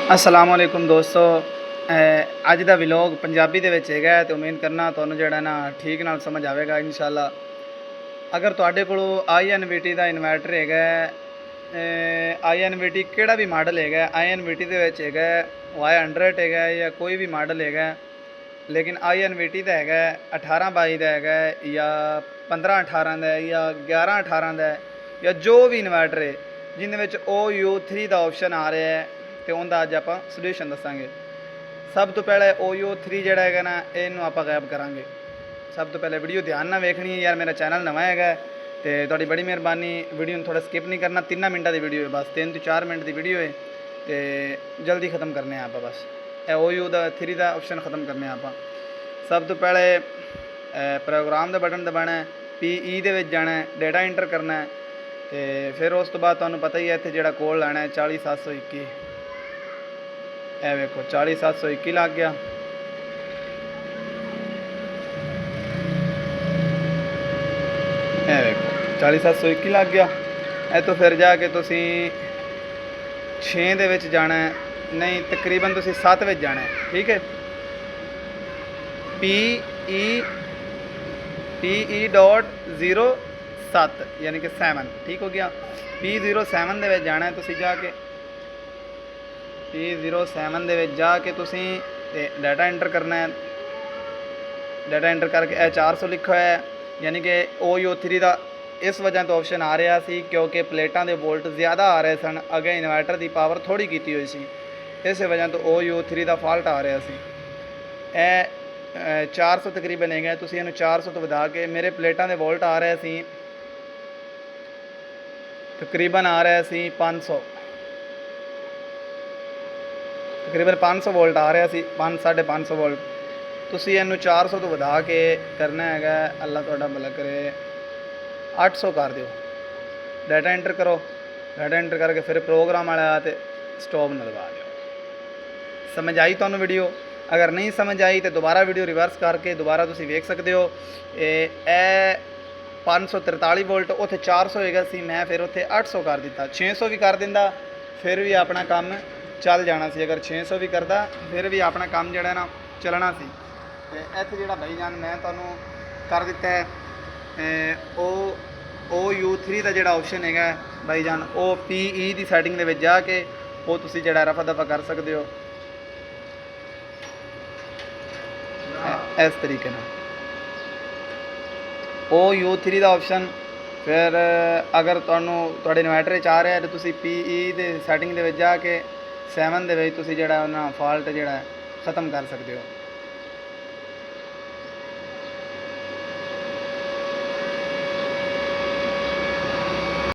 अस्सलाम वालेकुम दोस्तों। अज का विलोग पंजाबी दे विच हैगा ते उम्मीद करना तुहानू जिहड़ा ना ठीक नाल समझ आएगा इंशाअल्लाह। अगर तुहाडे कोल INVT का इन्वर्टर हैगा, INVT किहड़ा भी मॉडल हैगा, INVT दे विच हैगा Y100 हैगा या कोई भी मॉडल हैगा, लेकिन INVT का हैगा 1822 का हैगा या 1518 का या 1118 का या जो भी इन्वर्टर है जिन्हें OU3 का ऑप्शन आ रहा है तो उनका अज आप सोल्यूशन दसांगे। सब तो पहले OU3 जोड़ा है ना इनू आप गायब करांगे। सब तो पहले वीडियो ध्यान ना वेखनी है यार, मेरा चैनल नवा है तो थोड़ी बड़ी मेहरबानी वीडियो थोड़ा स्किप नहीं करना। 3 मिनट की वीडियो है, बस 3 to 4 मिनट की वीडियो है तो जल्दी ख़त्म करने आप। बस OU3 का ऑप्शन ख़त्म करने आप। सब तो पहले प्रोग्राम का बटन दबाना है, PE दे विच जाना है, डेटा इंटर करना है तो फिर उस तो बाद तुहानू पता ही है इत्थे जिहड़ा कोड लाना है 40721। ए वेखो 40721 लग गया। ए वेखो 40721 लग गया। ए तो फिर जाके तुसी 6 दे विच जाना है, नहीं तकरीबन तुसी 7 विच जाना है, ठीक है। PE.07 यानी कि 7, ठीक हो गया। P07 दे विच जाना है तुसी जाके, P07 दे विच जाके तुसी डाटा इंटर करना है। डाटा इंटर करके 400 लिखा है, यानी कि OU3 का इस वजह तो ऑप्शन आ रहा सी क्योंकि प्लेटां दे वोल्ट ज़्यादा आ रहे सन, अगे इन्वर्टर की पावर थोड़ी की हुई सी, इस वजह तो OU3 का फॉल्ट आ रहा सी। 400 तकरीबन है, तुसी इहनूं 400 तो वधा के मेरे प्लेटां दे वोल्ट आ रहे सी तकरीबन आ रहा सी 500, तकरीबन 500 वोल्ट आ रहा सी, 500-550 वोल्ट। तुसी इहनूं 400 तो वधा के करना है, अल्लाह तुहाडा भला करे 800 कर दिओ। डाटा इंटर करो, डाटा इंटर करके फिर प्रोग्राम वाला ते स्टॉप न दबा दिओ। समझ आई तुहानू वीडियो? अगर नहीं समझ आई तो दोबारा वीडियो रिवर्स करके दोबारा तुसी वेख सकते हो। 543 वोल्ट उत्थे 400 होएगा सी, मैं फिर उत्थे 800 कर दिता। 600 भी कर दिंदा फिर भी अपना काम चल जाना सी। अगर 600 भी करदा फिर भी अपना काम जिहड़ा ना चलना सी। इत्थे जिहड़ा भाई जान मैं तुहानू कर दिता है OU3 का जिहड़ा ऑप्शन हैगा भाई जान, वो PE की सैटिंग दे विच जाके वो तुसी जिहड़ा रफा दफा कर सकते हो इस तरीके ना। OU3 का ऑप्शन फिर अगर तुहाडे इन्वर्टर आ रहा है तो तुसी PE दे सैटिंग दे विच जाके 7 दे विच तुसी जिहड़ा उन्हां फॉल्ट जिहड़ा ख़त्म कर सकते हो।